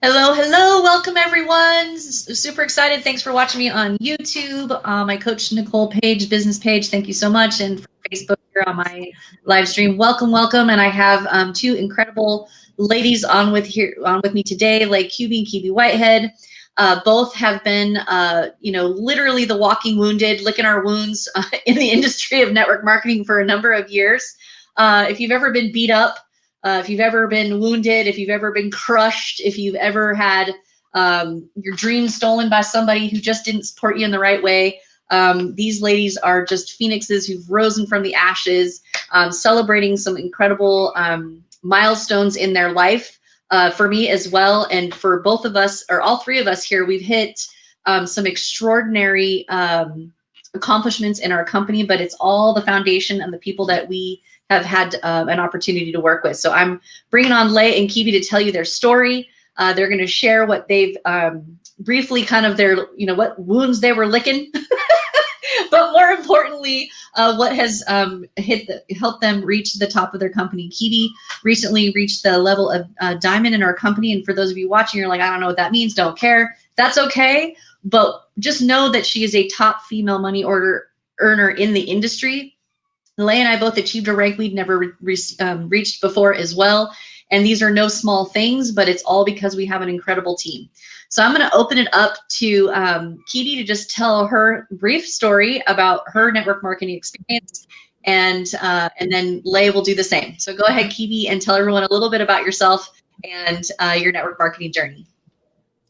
Hello, hello. Welcome, everyone. Super excited. Thanks for watching me on YouTube, my Coach Nicole page, business page. Thank you so much. And for Facebook here on my live stream. Welcome, welcome. And I have two incredible ladies on with me today, like QB and QB Whitehead. Both have been, literally the walking wounded, licking our wounds in the industry of network marketing for a number of years. If you've ever been beat up, if you've ever been wounded, if you've ever been crushed, if you've ever had your dreams stolen by somebody who just didn't support you in the right way, these ladies are just phoenixes who've risen from the ashes, celebrating some incredible milestones in their life for me as well. And for both of us, or all three of us here, we've hit some extraordinary accomplishments in our company, but it's all the foundation and the people that we have had an opportunity to work with. So I'm bringing on Lay and Kibi to tell you their story. They're going to share what they've briefly kind of their, what wounds they were licking, but more importantly, what has helped them reach the top of their company. Kibi recently reached the level of diamond in our company. And for those of you watching, you're like, I don't know what that means. Don't care. That's okay. But just know that she is a top female money order earner in the industry. Lay and I both achieved a rank we'd never reached before as well. And these are no small things, but it's all because we have an incredible team. So I'm going to open it up to Kibi to just tell her brief story about her network marketing experience. And then Lay will do the same. So go ahead, Kibi, and tell everyone a little bit about yourself and your network marketing journey.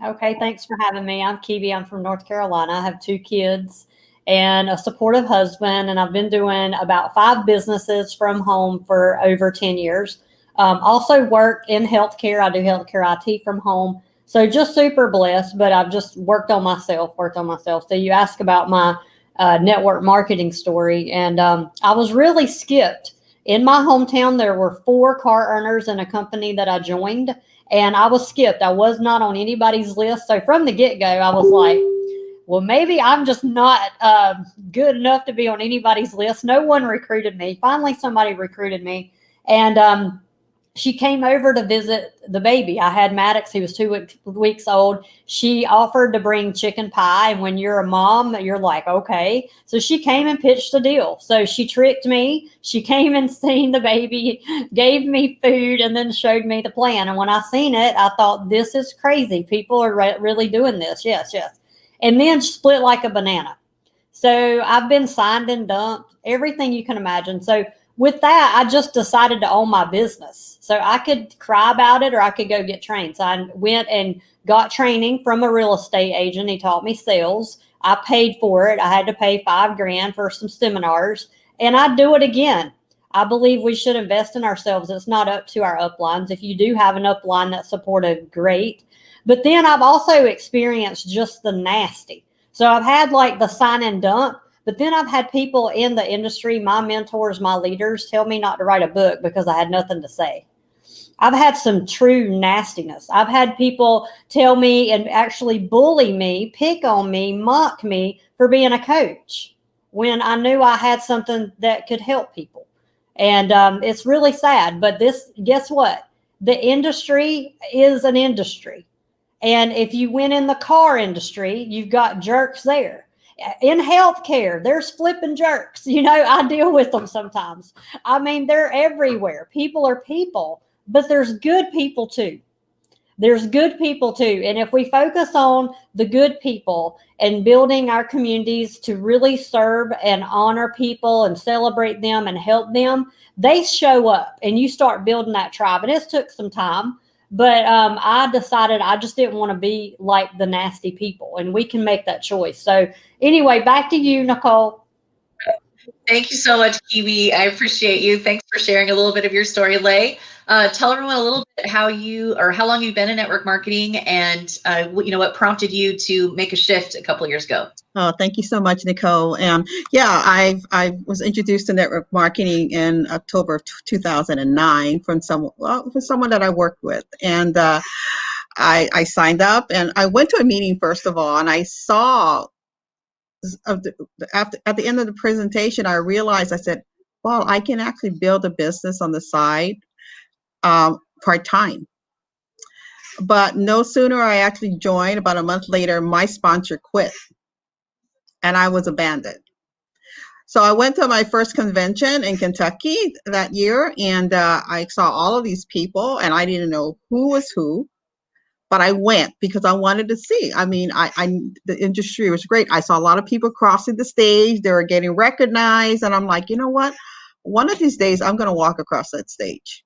Okay, thanks for having me. I'm Kibi. I'm from North Carolina. I have 2 kids and a supportive husband, and I've been doing about 5 businesses from home for over 10 years. Also work in healthcare. I do healthcare IT from home. So just super blessed, but I've just worked on myself. So you ask about my network marketing story, and I was really skipped. In my hometown, there were 4 car earners in a company that I joined, and I was skipped. I was not on anybody's list. So from the get-go, I was like, well, maybe I'm just not good enough to be on anybody's list. No one recruited me. Finally, somebody recruited me. And she came over to visit the baby. I had Maddox, he was 2 weeks old. She offered to bring chicken pie. And when you're a mom, you're like, okay. So she came and pitched a deal. So she tricked me. She came and seen the baby, gave me food, and then showed me the plan. And when I seen it, I thought, this is crazy. People are really doing this. Yes. And then split like a banana. So I've been signed and dumped, everything you can imagine. So with that, I just decided to own my business. So I could cry about it or I could go get trained. So I went and got training from a real estate agent. He taught me sales. I paid for it. I had to pay $5,000 for some seminars, and I'd do it again. I believe we should invest in ourselves. It's not up to our uplines. If you do have an upline that's supportive, great. But then I've also experienced just the nasty. So I've had like the sign and dump, but then I've had people in the industry, my mentors, my leaders, tell me not to write a book because I had nothing to say. I've had some true nastiness. I've had people tell me and actually bully me, pick on me, mock me for being a coach when I knew I had something that could help people. And it's really sad. But guess what? The industry is an industry. And if you went in the car industry, you've got jerks there. In healthcare, there's flipping jerks. I deal with them sometimes. I mean, they're everywhere. People are people, but there's good people too. And if we focus on the good people and building our communities to really serve and honor people and celebrate them and help them, they show up and you start building that tribe. And it took some time. But I decided I just didn't want to be like the nasty people, and we can make that choice. So anyway, back to you, Nicole. Thank you so much, Kibi. I appreciate you. Thanks for sharing a little bit of your story, Lay. Tell everyone a little bit how long you've been in network marketing, and what prompted you to make a shift a couple of years ago. Oh, thank you so much, Nicole. I was introduced to network marketing in October of 2009 from someone that I worked with, and I signed up and I went to a meeting first of all, and I saw at the end of the presentation, I realized, I said, "Wow, I can actually build a business on the side part-time." But no sooner I actually joined, about a month later, my sponsor quit and I was abandoned. So I went to my first convention in Kentucky that year, and I saw all of these people, and I didn't know who was who, but I went because I wanted to see. I mean, the industry was great. I saw a lot of people crossing the stage. They were getting recognized, and I'm like, you know what? One of these days, I'm going to walk across that stage.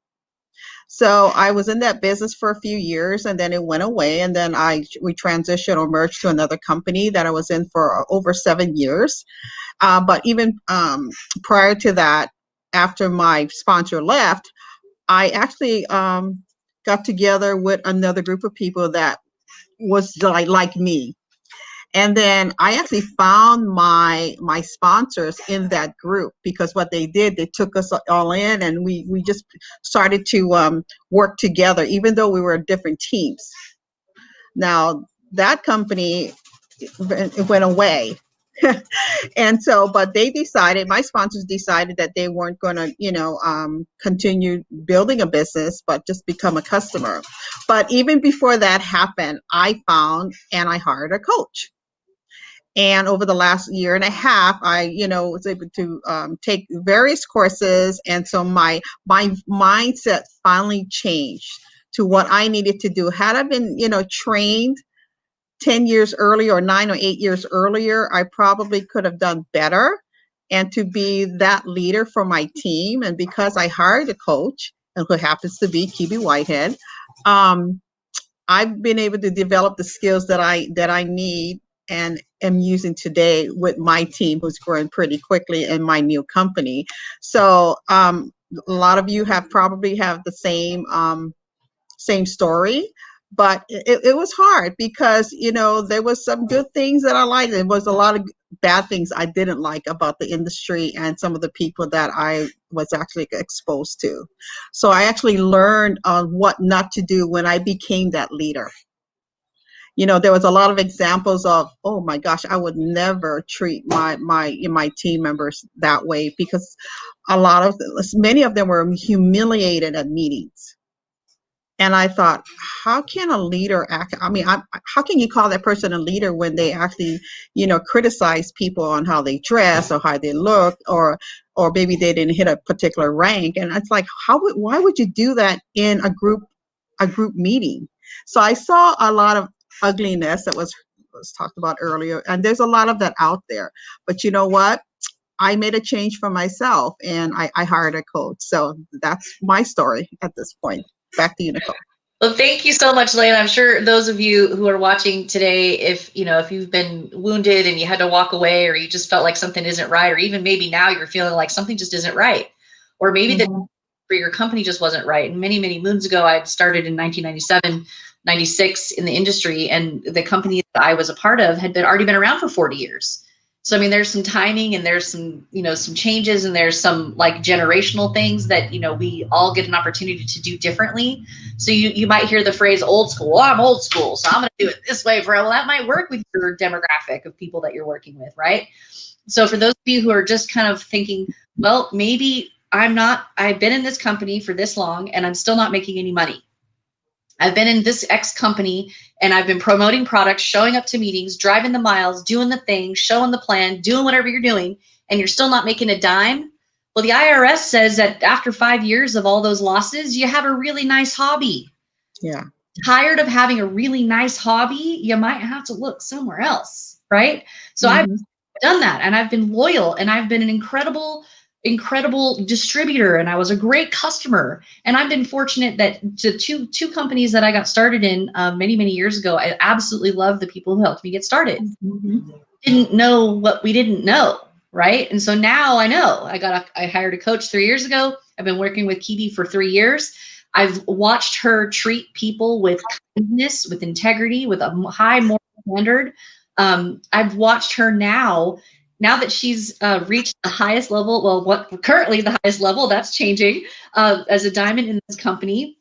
So I was in that business for a few years, and then it went away, and then we transitioned or merged to another company that I was in for over 7 years. But even prior to that, after my sponsor left, I actually got together with another group of people that was like me. And then I actually found my sponsors in that group, because what they did, they took us all in, and we just started to work together, even though we were different teams. Now that company, it went away. And so, but my sponsors decided that they weren't going to, continue building a business, but just become a customer. But even before that happened, I found and I hired a coach. And over the last year and a half, I, was able to take various courses. And so my mindset finally changed to what I needed to do. Had I been, trained 10 years earlier or 9 or 8 years earlier, I probably could have done better and to be that leader for my team. And because I hired a coach, and who happens to be Kibi Whitehead, I've been able to develop the skills that I need and am using today with my team, who's growing pretty quickly in my new company. So a lot of you probably have the same story, but it was hard because, there was some good things that I liked. There was a lot of bad things I didn't like about the industry and some of the people that I was actually exposed to. So I actually learned on what not to do when I became that leader. There was a lot of examples of, oh my gosh, I would never treat my team members that way, because many of them were humiliated at meetings. And I thought, how can a leader act? I mean, how can you call that person a leader when they actually, criticize people on how they dress or how they look, or maybe they didn't hit a particular rank? And it's like, why would you do that in a group meeting? So I saw a lot of ugliness that was talked about earlier, and there's a lot of that out there. But you know what? I made a change for myself, and I hired a coach. So that's my story at this point. Back to you, Nicole. Well, thank you so much, Layla. I'm sure those of you who are watching today, if you've been wounded and you had to walk away, or you just felt like something isn't right, or even maybe now you're feeling like something just isn't right, or maybe the for your company just wasn't right. And many, many moons ago, I started in 1997, 96 in the industry, and the company that I was a part of had already been around for 40 years. So, I mean, there's some timing, and there's some, some changes, and there's some like generational things that, we all get an opportunity to do differently. So you might hear the phrase old school. Well, I'm old school, so I'm going to do it this way well, that might work with your demographic of people that you're working with, right? So for those of you who are just kind of thinking, well, maybe I've been in this company for this long and I'm still not making any money. I've been in this X company and I've been promoting products, showing up to meetings, driving the miles, doing the thing, showing the plan, doing whatever you're doing, and you're still not making a dime. Well, the IRS says that after 5 years of all those losses, you have a really nice hobby. Yeah. Tired of having a really nice hobby, you might have to look somewhere else, right? So I've done that, and I've been loyal, and I've been an incredible distributor, and I was a great customer. And I've been fortunate that to two companies that I got started in many, many years ago, I absolutely love the people who helped me get started. Didn't know what we didn't know, right? And so now I know. I hired a coach 3 years ago. I've been working with Kibi for 3 years. I've watched her treat people with kindness, with integrity, with a high moral standard. I've watched her now that she's reached the highest level, currently the highest level, that's changing, as a diamond in this company.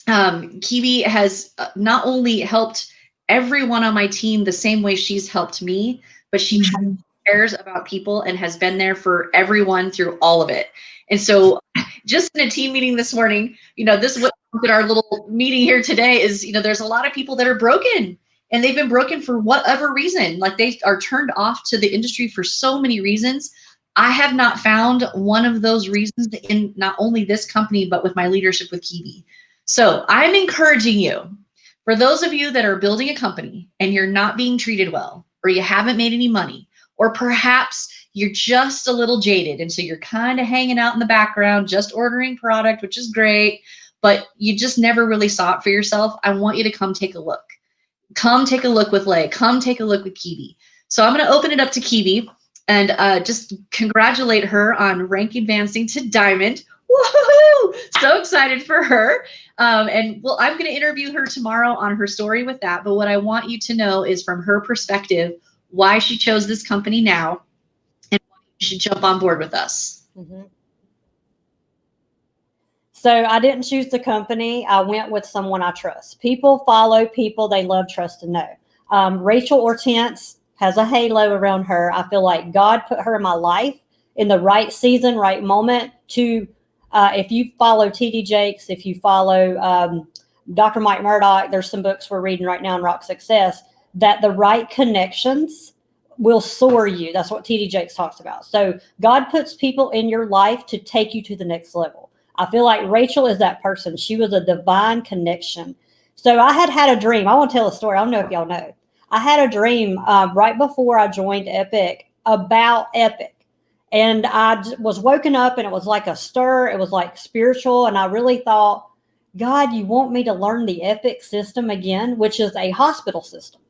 Kibi has not only helped everyone on my team the same way she's helped me, but she cares about people and has been there for everyone through all of it. And so just in a team meeting this morning, this is what in our little meeting here today is, there's a lot of people that are broken, and they've been broken for whatever reason. Like, they are turned off to the industry for so many reasons. I have not found one of those reasons in not only this company, but with my leadership with Kiwi. So I'm encouraging you, for those of you that are building a company and you're not being treated well, or you haven't made any money, or perhaps you're just a little jaded, and so you're kind of hanging out in the background, just ordering product, which is great, but you just never really saw it for yourself. I want you to come take a look. Come take a look with Lay. Come take a look with Kiwi. So I'm going to open it up to Kiwi and just congratulate her on rank advancing to Diamond. Woohoo! So excited for her. I'm going to interview her tomorrow on her story with that. But what I want you to know is, from her perspective, why she chose this company now, and why you should jump on board with us. Mm-hmm. So I didn't choose the company. I went with someone I trust. People follow people they love, trust, and know. Rachel Hortense has a halo around her. I feel like God put her in my life in the right season, right moment to, if you follow TD Jakes, if you follow Dr. Mike Murdock, there's some books we're reading right now in Rock Success, that the right connections will soar you. That's what TD Jakes talks about. So God puts people in your life to take you to the next level. I feel like Rachel is that person. She was a divine connection. So I had a dream. I want to tell a story. I don't know if y'all know. I had a dream right before I joined Epic about Epic. And I was woken up, and it was like a stir. It was like spiritual. And I really thought, God, you want me to learn the Epic system again, which is a hospital system.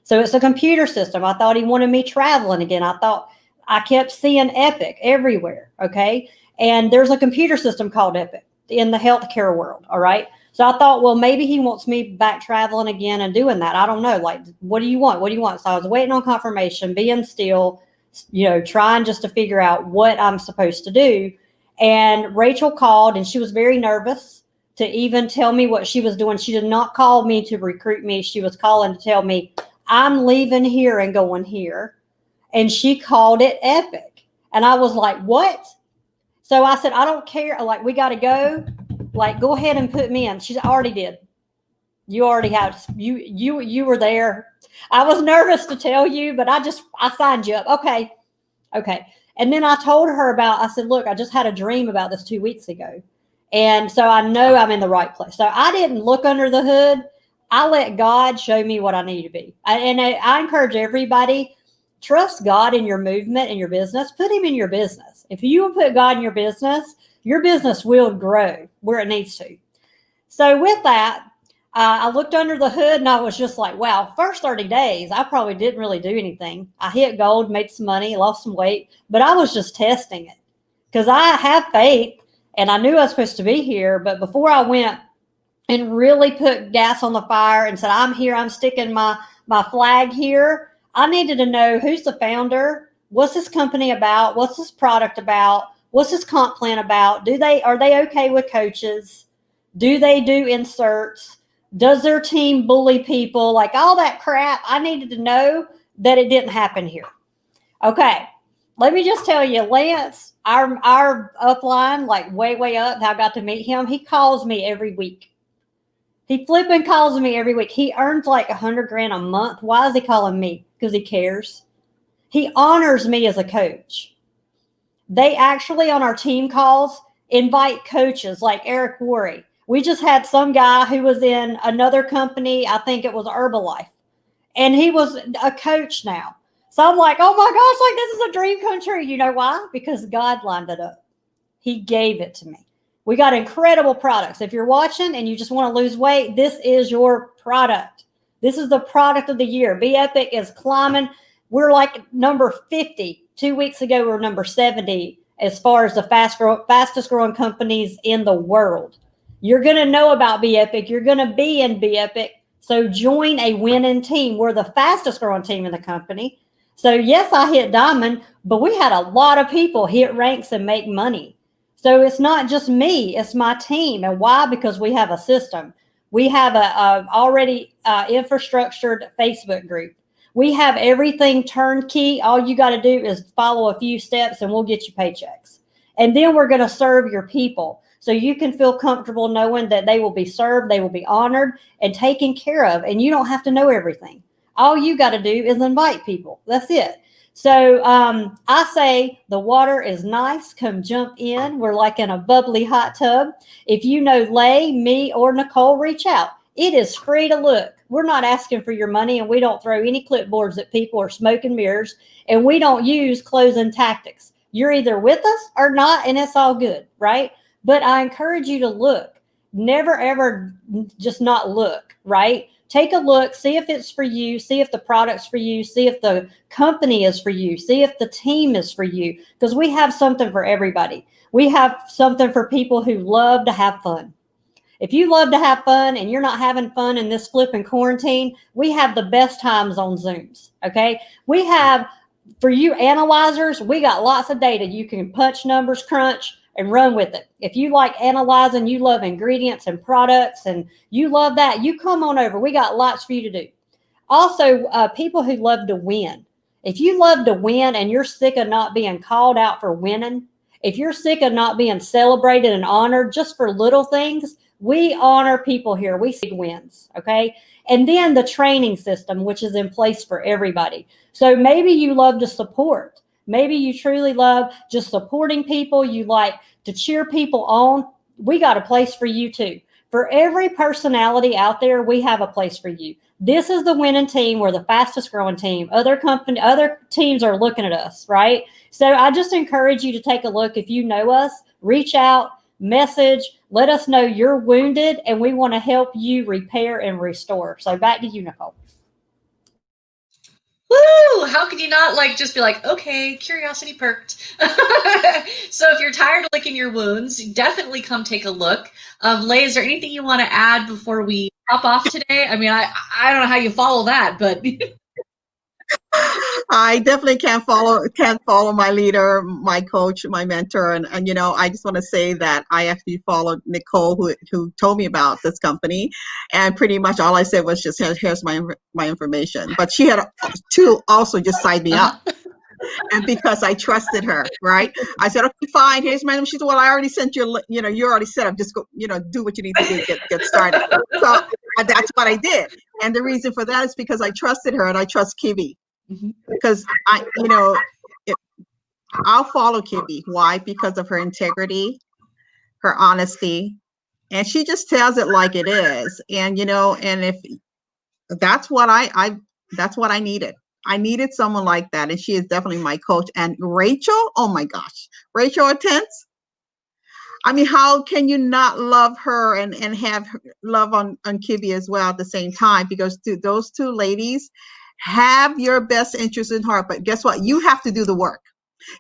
So it's a computer system. I thought he wanted me traveling again. I kept seeing Epic everywhere. Okay. And there's a computer system called Epic in the healthcare world. All right. So I thought, well, maybe he wants me back traveling again and doing that. I don't know. Like, what do you want? What do you want? So I was waiting on confirmation, being still, trying just to figure out what I'm supposed to do. And Rachel called, and she was very nervous to even tell me what she was doing. She did not call me to recruit me. She was calling to tell me, I'm leaving here and going here. And she called it Epic. And I was like, what? So I said, I don't care. Like, we got to go. Like, go ahead and put me in. She already did. You already have. You were there. I was nervous to tell you, but I signed you up. Okay. And then I told her I said, look, I just had a dream about this 2 weeks ago. And so I know I'm in the right place. So I didn't look under the hood. I let God show me what I need to be. And I encourage everybody, trust God in your movement and your business. Put him in your business. If you will put God in your business will grow where it needs to. So with that, I looked under the hood, and I was just like, wow, first 30 days, I probably didn't really do anything. I hit gold, made some money, lost some weight, but I was just testing it because I have faith, and I knew I was supposed to be here. But before I went and really put gas on the fire and said, I'm here, I'm sticking my flag here, I needed to know who's the founder, what's this company about, what's this product about, what's this comp plan about, are they okay with coaches, do they do inserts, does their team bully people, like all that crap. I needed to know that it didn't happen here. Okay, let me just tell you, Lance, our upline, like way up, I got to meet him. He calls me every week. He flipping calls me every week. He earns like $100,000 a month. Why is he calling me? Because he cares. He honors me as a coach. They actually, on our team calls, invite coaches like Eric Worre. We just had some guy who was in another company. I think it was Herbalife. And he was a coach now. So I'm like, oh my gosh, like this is a dream come true. You know why? Because God lined it up. He gave it to me. We got incredible products. If you're watching and you just want to lose weight, this is your product. This is the product of the year. Be Epic is climbing. We're like number 50. 2 weeks ago, we were number 70 as far as the fastest growing companies in the world. You're going to know about Be Epic. You're going to be in Be Epic. So join a winning team. We're the fastest growing team in the company. So yes, I hit diamond, but we had a lot of people hit ranks and make money. So it's not just me, it's my team. And why? Because we have a system. We have a already infrastructured Facebook group. We have everything turnkey. All you got to do is follow a few steps and we'll get you paychecks. And then we're going to serve your people. So you can feel comfortable knowing that they will be served, they will be honored and taken care of. And you don't have to know everything. All you got to do is invite people. That's it. So I say the water is nice. Come jump in. We're like in a bubbly hot tub. If you know Lay, me, or Nicole, reach out. It is free to look. We're not asking for your money, and we don't throw any clipboards at people or smoke and mirrors, and we don't use closing tactics. You're either with us or not, and it's all good, right? But I encourage you to look. Never, ever just not look, right? Take a look, see if it's for you, see if the product's for you, see if the company is for you, see if the team is for you, because we have something for everybody. We have something for people who love to have fun. If you love to have fun and you're not having fun in this flipping quarantine, we have the best times on Zooms, okay? We have, for you analyzers, we got lots of data. You can punch numbers, crunch, and run with it. If you like analyzing, you love ingredients and products, and you love that, you come on over. We got lots for you to do. Also, people who love to win. If you love to win and you're sick of not being called out for winning, if you're sick of not being celebrated and honored just for little things, we honor people here. We see wins, okay? And then the training system, which is in place for everybody. So maybe you love to support. Maybe you truly love just supporting people. You like to cheer people on. We got a place for you too. For every personality out there, we have a place for you. This is the winning team. We're the fastest growing team. Other teams are looking at us, right? So I just encourage you to take a look. If you know us, reach out, message, let us know you're wounded, and we want to help you repair and restore. So back to you, Nicole. Woo! How could you not just be like, okay, curiosity perked. So if you're tired of licking your wounds, definitely come take a look. Lay, is there anything you want to add before we hop off today? I mean, I don't know how you follow that, but I definitely can't follow my leader, my coach, my mentor, and I just want to say that I actually followed Nicole, who told me about this company, and pretty much all I said was just here's my information. But she had to also just sign me up, and because I trusted her, right? I said, okay, fine. Here's my name. She said, well, I already sent you. You're already set up. Just go, do what you need to do to get started. So that's what I did, and the reason for that is because I trusted her and I trust Kibi. Because I'll follow Kibi. Why? Because of her integrity, her honesty, and she just tells it like it is. And and if that's what that's what I needed. I needed someone like that, and she is definitely my coach. And Rachel, oh my gosh, Rachel Attence. I mean, how can you not love her and have love on Kibi as well at the same time? Because those two ladies have your best interest in heart, but guess what? You have to do the work.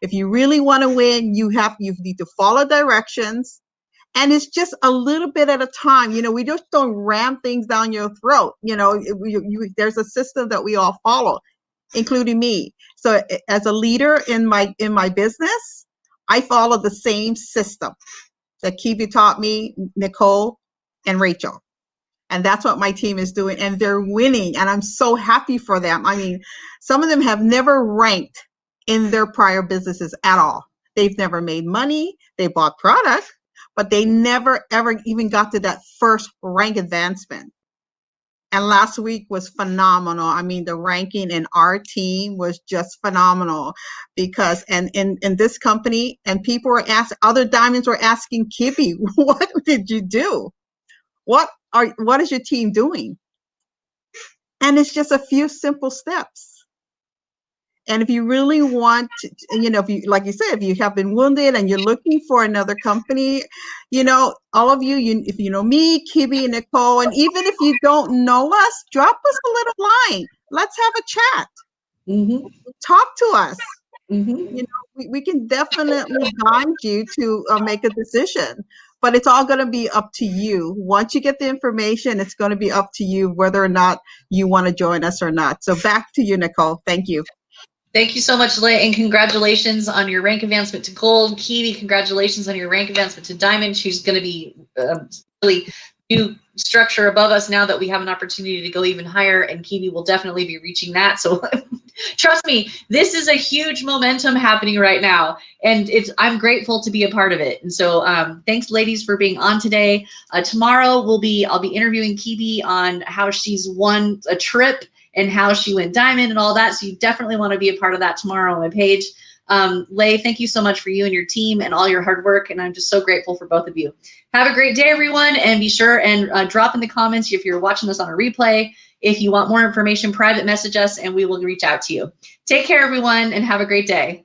If you really want to win, you need to follow directions, and it's just a little bit at a time. We just don't ram things down your throat. There's a system that we all follow, including me. So as a leader in my business, I follow the same system that Kibi taught me, Nicole, and Rachel. And that's what my team is doing. And they're winning. And I'm so happy for them. I mean, some of them have never ranked in their prior businesses at all. They've never made money. They bought product, but they never, ever even got to that first rank advancement. And last week was phenomenal. I mean, the ranking in our team was just phenomenal because, and in this company, and people were asking, other diamonds were asking Kibi, what did you do? What is your team doing? And it's just a few simple steps. And if you really want to, if you, like you said, if you have been wounded and you're looking for another company, all of you, if you know me, Kibi, and Nicole, and even if you don't know us, drop us a little line. Let's have a chat. Mm-hmm. Talk to us. Mm-hmm. We can definitely guide you to make a decision. But it's all going to be up to you. Once you get the information, it's going to be up to you whether or not you want to join us or not. So back to you, Nicole. Thank you. Thank you so much, Lay, and congratulations on your rank advancement to gold. Kibi, congratulations on your rank advancement to diamond. She's going to be really new structure above us now that we have an opportunity to go even higher, and Kiwi will definitely be reaching that. So trust me, this is a huge momentum happening right now, and I'm grateful to be a part of it. And so thanks, ladies, for being on today. Tomorrow I'll be interviewing Kiwi on how she's won a trip and how she went diamond and all that. So you definitely want to be a part of that tomorrow on my page. Lay, thank you so much for you and your team and all your hard work. And I'm just so grateful for both of you. Have a great day, everyone. And be sure and drop in the comments if you're watching this on a replay. If you want more information, private message us and we will reach out to you. Take care, everyone, and have a great day.